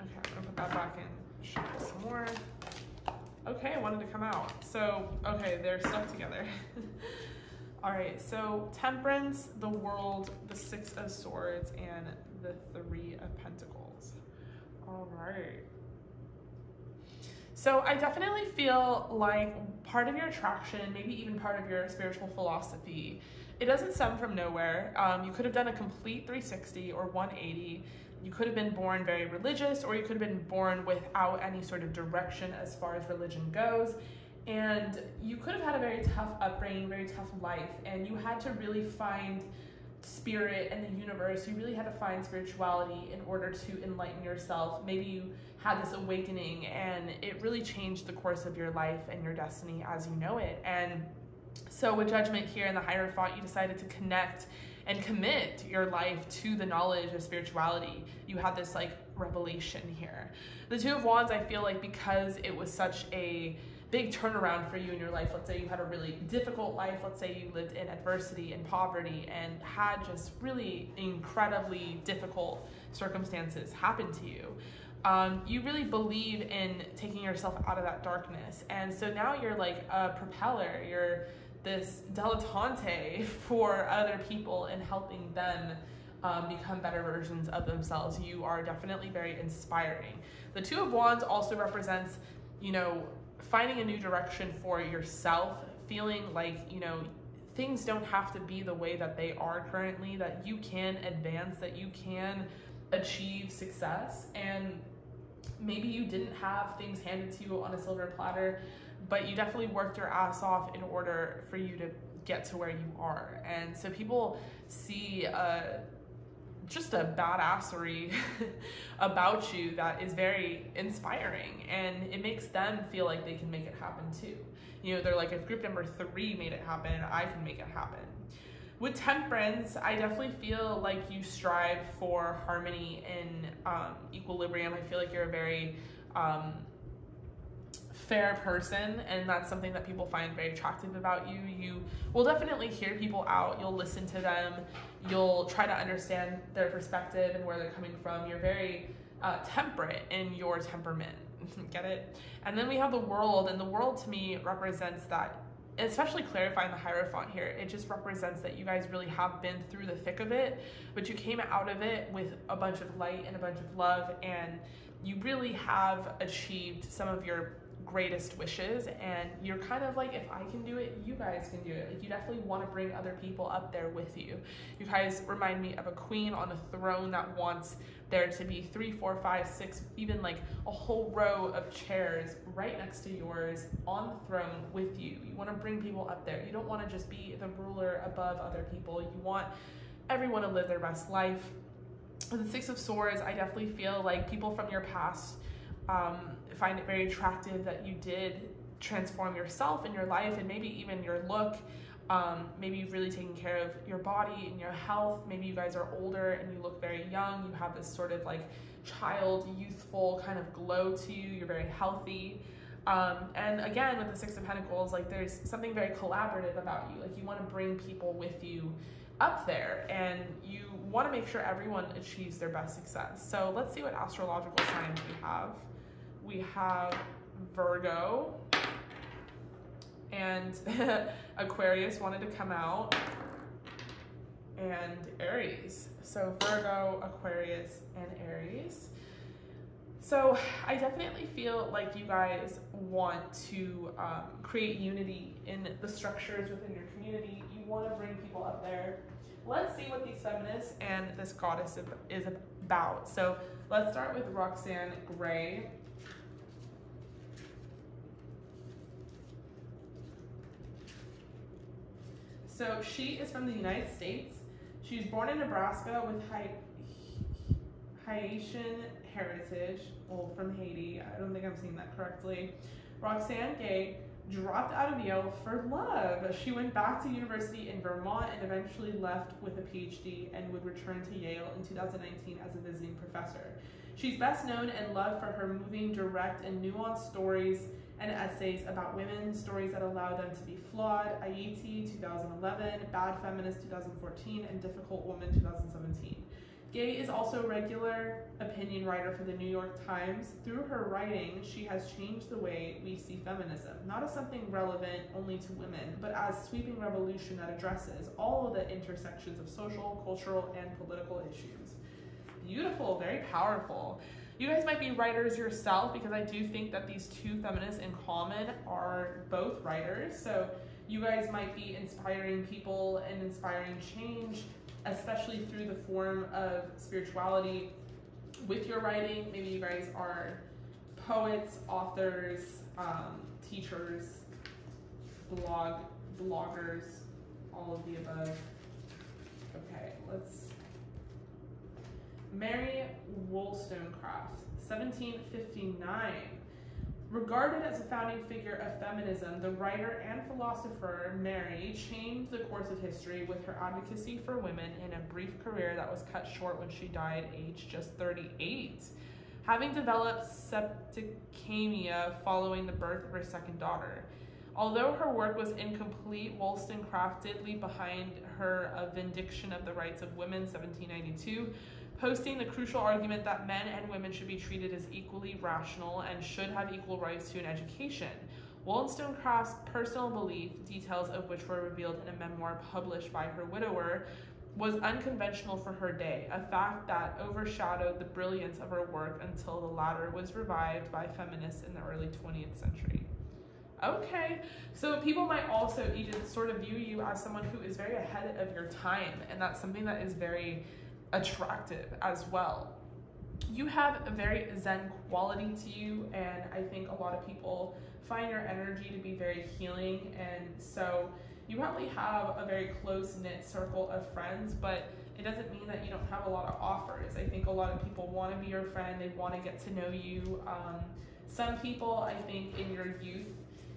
Okay, I'm gonna put that back in. Show you some more. Okay, I wanted to come out. So, okay, they're stuck together. All right, so Temperance, the World, the Six of Swords, and the Three of Pentacles. All right. So I definitely feel like part of your attraction, maybe even part of your spiritual philosophy, it doesn't stem from nowhere. You could have done a complete 360 or 180. You could have been born very religious, or you could have been born without any sort of direction as far as religion goes. And you could have had a very tough upbringing, very tough life, and you had to really find spirit and the universe. You really had to find spirituality in order to enlighten yourself. Maybe you had this awakening and it really changed the course of your life and your destiny as you know it. And so with Judgment here in the Hierophant, you decided to connect and commit your life to the knowledge of spirituality. You had this like revelation here. The Two of Wands, I feel like, because it was such a big turnaround for you in your life. Let's say you had a really difficult life. Let's say you lived in adversity and poverty and had just really incredibly difficult circumstances happen to you. You really believe in taking yourself out of that darkness. And so now you're like a propeller. You're this dilettante for other people and helping them become better versions of themselves. You are definitely very inspiring. The Two of Wands also represents, you know, finding a new direction for yourself, feeling like, you know, things don't have to be the way that they are currently, that you can advance, that you can achieve success. And maybe you didn't have things handed to you on a silver platter, but you definitely worked your ass off in order for you to get to where you are. And so people see just a badassery about you that is very inspiring, and it makes them feel like they can make it happen too. You know, they're like, if group number 3 made it happen, I can make it happen. With Temperance, I definitely feel like you strive for harmony and equilibrium. I feel like you're a very fair person, and that's something that people find very attractive about you. You will definitely hear people out. You'll listen to them. You'll try to understand their perspective and where they're coming from. You're very temperate in your temperament. Get it? And then we have the World, and the World to me represents that, especially clarifying the Hierophant here, it just represents that you guys really have been through the thick of it, but you came out of it with a bunch of light and a bunch of love, and you really have achieved some of your greatest wishes. And you're kind of like, if I can do it, you guys can do it. Like, you definitely want to bring other people up there with you. You guys remind me of a queen on a throne that wants there to be 3, 4, 5, 6, even like a whole row of chairs right next to yours on the throne with you. You want to bring people up there. You don't want to just be the ruler above other people. You want everyone to live their best life. And the Six of Swords, I definitely feel like people from your past find it very attractive that you did transform yourself in your life, and maybe even your look. Maybe you've really taken care of your body and your health. Maybe you guys are older and you look very young. You have this sort of like child, youthful kind of glow to you. You're very healthy. And again, with the Six of Pentacles, like there's something very collaborative about you. Like you want to bring people with you up there, and you want to make sure everyone achieves their best success. So let's see what astrological signs we have. We have Virgo, and Aquarius wanted to come out, and Aries. So Virgo, Aquarius, and Aries. So I definitely feel like you guys want to create unity in the structures within your community. You want to bring people up there. Let's see what these feminists and this goddess is about. So let's start with Roxanne Gray. So she is from the United States. She was born in Nebraska with Haitian heritage, well, from Haiti. I don't think I'm saying that correctly. Roxanne Gay dropped out of Yale for love. She went back to university in Vermont and eventually left with a PhD and would return to Yale in 2019 as a visiting professor. She's best known and loved for her moving, direct, and nuanced stories and essays about women, stories that allow them to be flawed. Ayiti, 2011, Bad Feminist, 2014, and Difficult Woman, 2017. Gay is also a regular opinion writer for the New York Times. Through her writing, she has changed the way we see feminism, not as something relevant only to women, but as a sweeping revolution that addresses all of the intersections of social, cultural, and political issues. Beautiful, very powerful. You guys might be writers yourself, because I do think that these two feminists in common are both writers. So you guys might be inspiring people and inspiring change, especially through the form of spirituality with your writing. Maybe you guys are poets, authors, teachers, bloggers, all of the above. Okay, let's... Mary Wollstonecraft, 1759. Regarded as a founding figure of feminism, the writer and philosopher Mary changed the course of history with her advocacy for women in a brief career that was cut short when she died aged just 38. Having developed septicemia following the birth of her second daughter. Although her work was incomplete, Wollstonecraft did leave behind her a Vindication of the Rights of Women, 1792, posting the crucial argument that men and women should be treated as equally rational and should have equal rights to an education. Wollstonecraft's personal belief, details of which were revealed in a memoir published by her widower, was unconventional for her day, a fact that overshadowed the brilliance of her work until the latter was revived by feminists in the early 20th century. Okay, so people might also even sort of view you as someone who is very ahead of your time, and that's something that is very attractive as well. You have a very zen quality to you, and I think a lot of people find your energy to be very healing, and so you probably have a very close-knit circle of friends, but it doesn't mean that you don't have a lot of offers. I think a lot of people want to be your friend, they want to get to know you. Some people, I think in your youth,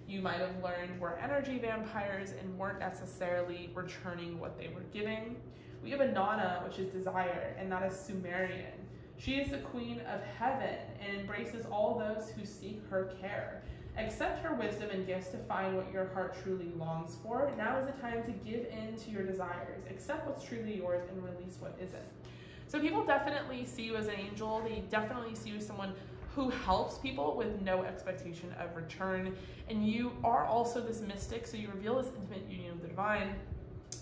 you might have learned were energy vampires and weren't necessarily returning what they were giving. We have Inanna, which is desire, and that is Sumerian. She is the queen of heaven and embraces all those who seek her care. Accept her wisdom and gifts to find what your heart truly longs for. Now is the time to give in to your desires. Accept what's truly yours and release what isn't. So people definitely see you as an angel. They definitely see you as someone who helps people with no expectation of return. And you are also this mystic, so you reveal this intimate union with the divine.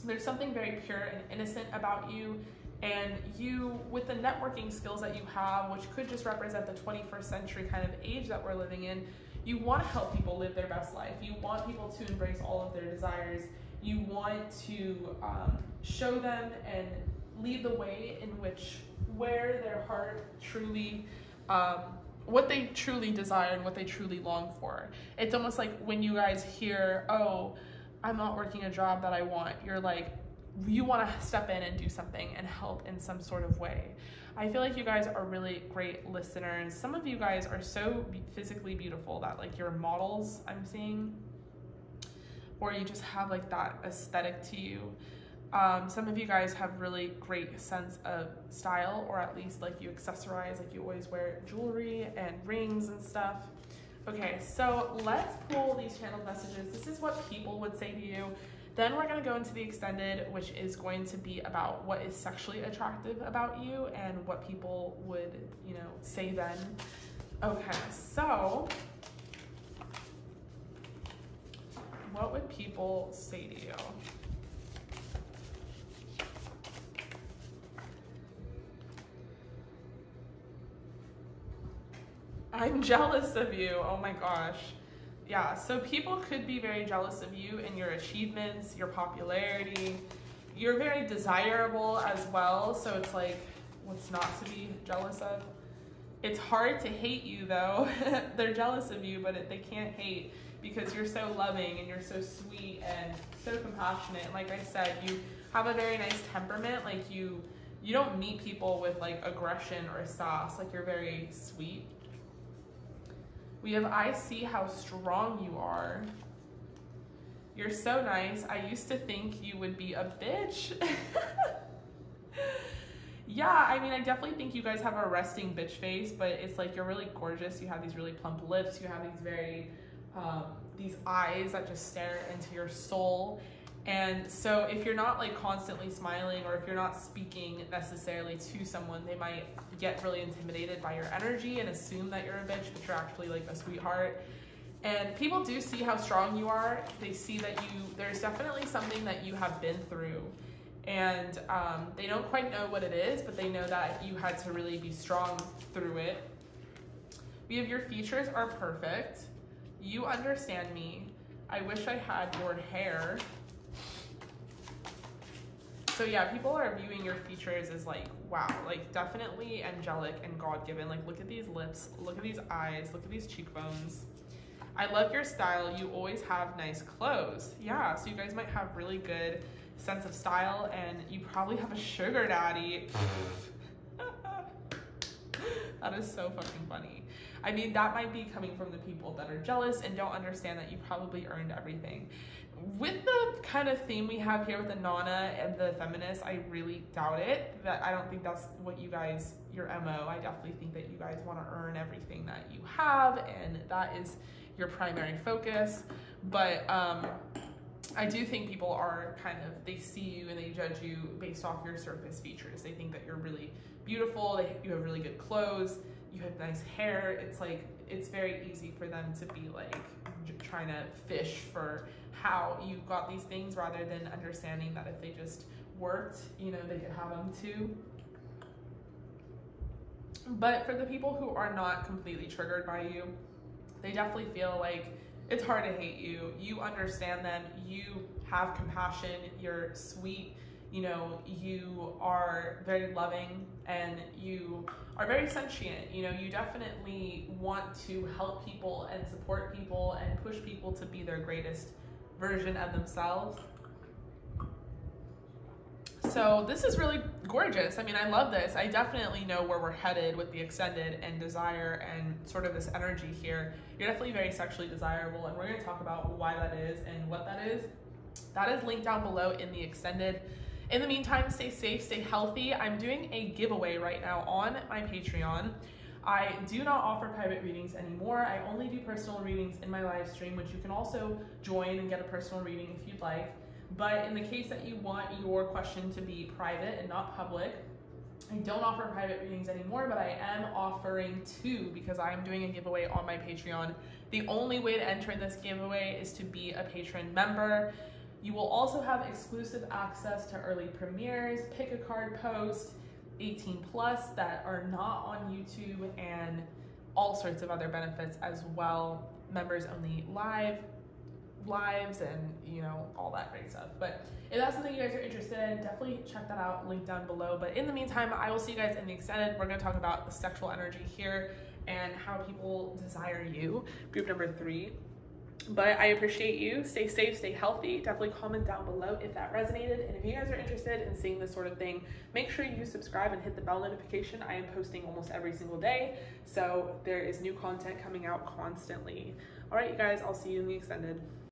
There's something very pure and innocent about you, and you, with the networking skills that you have, which could just represent the 21st century kind of age that we're living in, you want to help people live their best life. You want people to embrace all of their desires. You want to show them and lead the way in which, where their heart truly, what they truly desire and what they truly long for. It's almost like when you guys hear, oh, I'm not working a job that I want, you're like, you want to step in and do something and help in some sort of way. I feel like you guys are really great listeners. Some of you guys are so physically beautiful that like you're models, I'm seeing, or you just have like that aesthetic to you. Some of you guys have really great sense of style, or at least like you accessorize, like you always wear jewelry and rings and stuff. Okay, so let's pull these channeled messages. This is what people would say to you. Then we're gonna go into the extended, which is going to be about what is sexually attractive about you and what people would, you know, say then. Okay, so what would people say to you? I'm jealous of you. Oh my gosh. Yeah, so people could be very jealous of you and your achievements, your popularity. You're very desirable as well, so it's like, what's not to be jealous of? It's hard to hate you though. They're jealous of you, but they can't hate because you're so loving and you're so sweet and so compassionate. And like I said, you have a very nice temperament. Like you don't meet people with like aggression or sass. Like you're very sweet. We have, I see how strong you are. You're so nice. I used to think you would be a bitch. Yeah, I mean, I definitely think you guys have a resting bitch face, but it's like you're really gorgeous. You have these really plump lips. You have these very, these eyes that just stare into your soul. And so if you're not like constantly smiling, or if you're not speaking necessarily to someone, they might get really intimidated by your energy and assume that you're a bitch, but you're actually like a sweetheart. And people do see how strong you are. They see that there's definitely something that you have been through. And they don't quite know what it is, but they know that you had to really be strong through it. We have, your features are perfect. You understand me. I wish I had your hair. So yeah, people are viewing your features as like, wow, like definitely angelic and God-given. Like look at these lips, look at these eyes, look at these cheekbones. I love your style. You always have nice clothes. Yeah, so you guys might have really good sense of style, and you probably have a sugar daddy. That is so fucking funny. I mean, that might be coming from the people that are jealous and don't understand that you probably earned everything. With the kind of theme we have here with the Nana and the feminist, I really doubt it. I don't think that's what you guys, your MO. I definitely think that you guys want to earn everything that you have, and that is your primary focus. But I do think people are kind of, they see you and they judge you based off your surface features. They think that you're really beautiful, you have really good clothes, you have nice hair. It's like, it's very easy for them to be like trying to fish for how you got these things, rather than understanding that if they just worked, you know, they could have them too. But for the people who are not completely triggered by you, they definitely feel like it's hard to hate you. You understand them, you have compassion, you're sweet, you know, you are very loving, and you are very sentient. You know, you definitely want to help people and support people and push people to be their greatest version of themselves. So this is really gorgeous. I mean, I love this. I definitely know where we're headed with the extended and desire and sort of this energy here. You're definitely very sexually desirable, and we're going to talk about why that is and what that is. That is linked down below in the extended. In the meantime, stay safe, stay healthy. I'm doing a giveaway right now on my Patreon. I do not offer private readings anymore. I only do personal readings in my live stream, which you can also join and get a personal reading if you'd like. But in the case that you want your question to be private and not public, I don't offer private readings anymore, but I am offering two because I am doing a giveaway on my Patreon. The only way to enter this giveaway is to be a patron member. You will also have exclusive access to early premieres, pick a card post, 18 plus that are not on YouTube, and all sorts of other benefits as well. Members only lives and, you know, all that great stuff. But if that's something you guys are interested in, definitely check that out, link down below. But in the meantime, I will see you guys in the extended. We're going to talk about the sexual energy here and how people desire you, group number 3. But I appreciate you. Stay safe, stay healthy. Definitely comment down below if that resonated. And if you guys are interested in seeing this sort of thing, make sure you subscribe and hit the bell notification. I am posting almost every single day, so there is new content coming out constantly. All right, you guys, I'll see you in the extended.